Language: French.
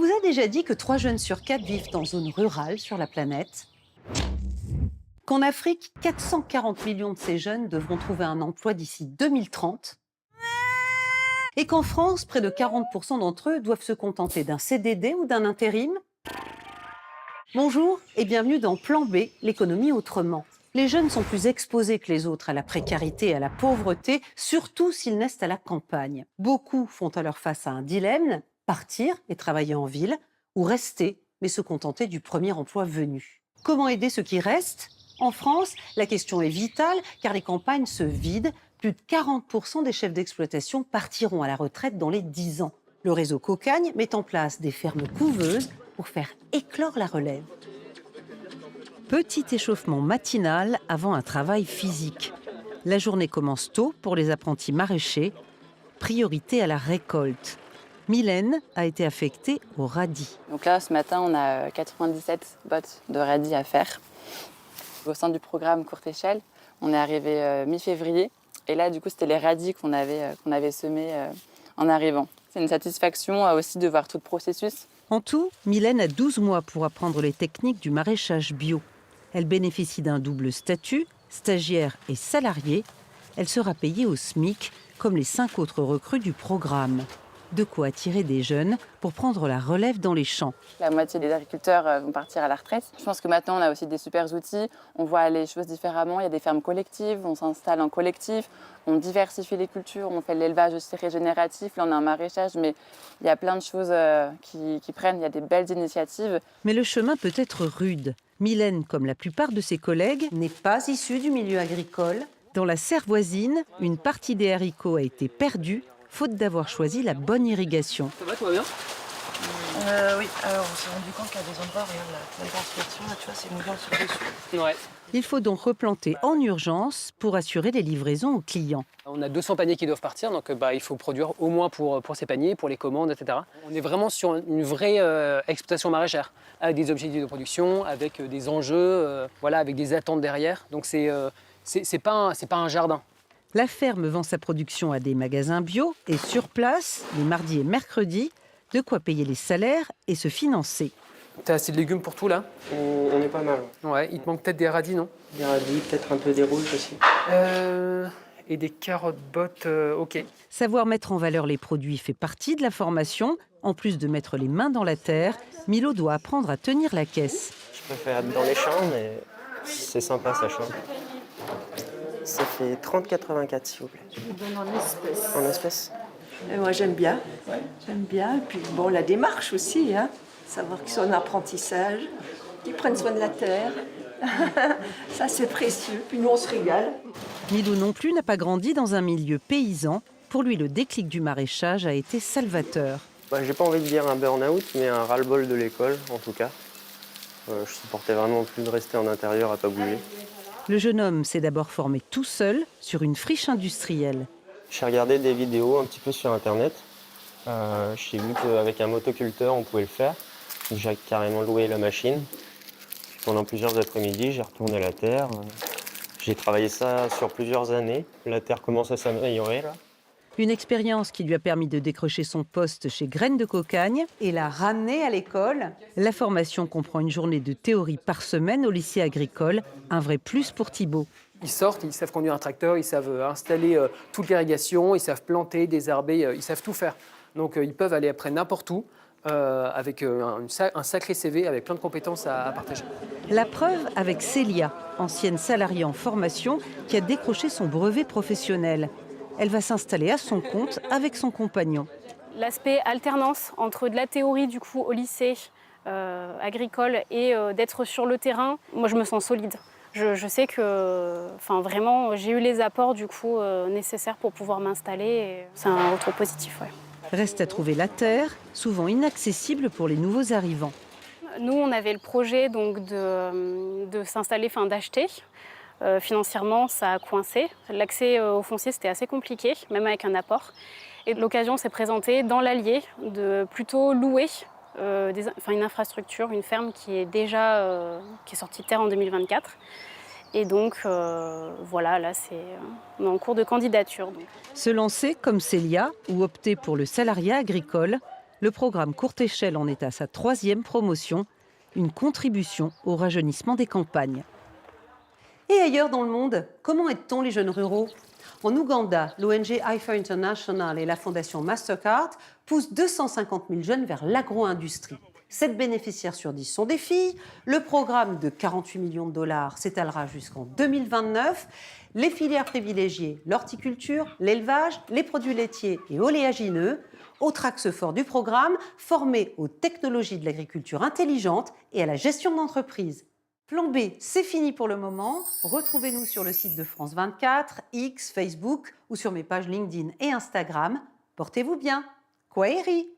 vous a déjà dit que 3 jeunes sur 4 vivent en zone rurale sur la planète? Qu'en Afrique, 440 millions de ces jeunes devront trouver un emploi d'ici 2030? Et qu'en France, près de 40% d'entre eux doivent se contenter d'un CDD ou d'un intérim? Bonjour et bienvenue dans Plan B, l'économie autrement. Les jeunes sont plus exposés que les autres à la précarité et à la pauvreté, surtout s'ils naissent à la campagne. Beaucoup font alors face à un dilemme, partir et travailler en ville, ou rester, mais se contenter du premier emploi venu. Comment aider ceux qui restent? En France, la question est vitale, car les campagnes se vident. Plus de 40% des chefs d'exploitation partiront à la retraite dans les 10 ans. Le réseau Cocagne met en place des fermes couveuses pour faire éclore la relève. Petit échauffement matinal avant un travail physique. La journée commence tôt pour les apprentis maraîchers. Priorité à la récolte. Mylène a été affectée au radis. Donc là, ce matin, on a 97 bottes de radis à faire. Au sein du programme Courte Échelle, on est arrivé mi-février. Et là, du coup, c'était les radis qu'on avait semés en arrivant. C'est une satisfaction aussi de voir tout le processus. En tout, Mylène a 12 mois pour apprendre les techniques du maraîchage bio. Elle bénéficie d'un double statut, stagiaire et salariée. Elle sera payée au SMIC, comme les 5 autres recrues du programme. De quoi attirer des jeunes pour prendre la relève dans les champs. La moitié des agriculteurs vont partir à la retraite. Je pense que maintenant, on a aussi des super outils. On voit les choses différemment. Il y a des fermes collectives, on s'installe en collectif, on diversifie les cultures, on fait de l'élevage aussi régénératif. Là, on a un maraîchage, mais il y a plein de choses qui prennent. Il y a des belles initiatives. Mais le chemin peut être rude. Mylène, comme la plupart de ses collègues, n'est pas issue du milieu agricole. Dans la serre voisine, une partie des haricots a été perdue, faute d'avoir choisi la bonne irrigation. Ça va, tout va bien? Oui, alors on s'est rendu compte qu'à des endroits, regarde la transcription, là, tu vois, c'est mouillant sur le dessus. Ouais. Il faut donc replanter en urgence pour assurer les livraisons aux clients. On a 200 paniers qui doivent partir, donc il faut produire au moins pour ces paniers, pour les commandes, etc. On est vraiment sur une vraie exploitation maraîchère, avec des objectifs de production, avec des enjeux, voilà, avec des attentes derrière. Donc c'est pas un jardin. La ferme vend sa production à des magasins bio et sur place, les mardis et mercredis, de quoi payer les salaires et se financer. T'as assez de légumes pour tout là? On est pas mal. Ouais, il te manque peut-être des radis, non? Des radis, peut-être un peu des rouges aussi. Et des carottes bottes, ok. Savoir mettre en valeur les produits fait partie de la formation. En plus de mettre les mains dans la terre, Milo doit apprendre à tenir la caisse. Je préfère être dans les champs, mais c'est sympa, ça change. Ça fait 30,84 s'il vous plaît. Je vous donne en espèces. En espèces? Et moi j'aime bien. J'aime bien. Et puis bon, la démarche aussi, hein. Savoir qu'ils sont en apprentissage, qu'ils prennent soin de la terre. Ça c'est précieux. Puis nous on se régale. Milo non plus n'a pas grandi dans un milieu paysan. Pour lui, le déclic du maraîchage a été salvateur. J'ai pas envie de dire un burn-out, mais un ras-le-bol de l'école en tout cas. Je supportais vraiment plus de rester en intérieur à pas bouger. Le jeune homme s'est d'abord formé tout seul sur une friche industrielle. J'ai regardé des vidéos un petit peu sur internet. J'ai vu qu'avec un motoculteur on pouvait le faire. J'ai carrément loué la machine. Pendant plusieurs après-midi, j'ai retourné la terre. J'ai travaillé ça sur plusieurs années. La terre commence à s'améliorer là. Une expérience qui lui a permis de décrocher son poste chez Graines de Cocagne et l'a ramené à l'école. La formation comprend une journée de théorie par semaine au lycée agricole, un vrai plus pour Thibaut. Ils sortent, ils savent conduire un tracteur, ils savent installer toute l'irrigation, ils savent planter, désherber, ils savent tout faire. Donc ils peuvent aller après n'importe où avec un sacré CV avec plein de compétences à partager. La preuve avec Célia, ancienne salariée en formation qui a décroché son brevet professionnel. Elle va s'installer à son compte avec son compagnon. L'aspect alternance entre de la théorie du coup au lycée agricole et d'être sur le terrain, moi je me sens solide. Je sais que vraiment j'ai eu les apports du coup nécessaires pour pouvoir m'installer. C'est un retour positif. Ouais. Reste à trouver la terre, souvent inaccessible pour les nouveaux arrivants. Nous on avait le projet donc de s'installer, d'acheter. Financièrement, ça a coincé. L'accès au foncier, c'était assez compliqué, même avec un apport. Et l'occasion s'est présentée dans l'Allier de plutôt louer une infrastructure, une ferme qui est déjà qui est sortie de terre en 2024. Et donc, voilà, là, on est en cours de candidature. Donc. Se lancer comme Célia ou opter pour le salariat agricole, Le programme Courte Échelle en est à sa 3e promotion, une contribution au rajeunissement des campagnes. Et ailleurs dans le monde, comment aide-t-on les jeunes ruraux ? En Ouganda, l'ONG IFA International et la fondation Mastercard poussent 250 000 jeunes vers l'agro-industrie. 7 bénéficiaires sur 10 sont des filles. Le programme de 48 millions de dollars s'étalera jusqu'en 2029. Les filières privilégiées, l'horticulture, l'élevage, les produits laitiers et oléagineux. Autre axe fort du programme, former aux technologies de l'agriculture intelligente et à la gestion d'entreprise. Plan B, c'est fini pour le moment. Retrouvez-nous sur le site de France 24, X, Facebook ou sur mes pages LinkedIn et Instagram. Portez-vous bien. Kwaheri!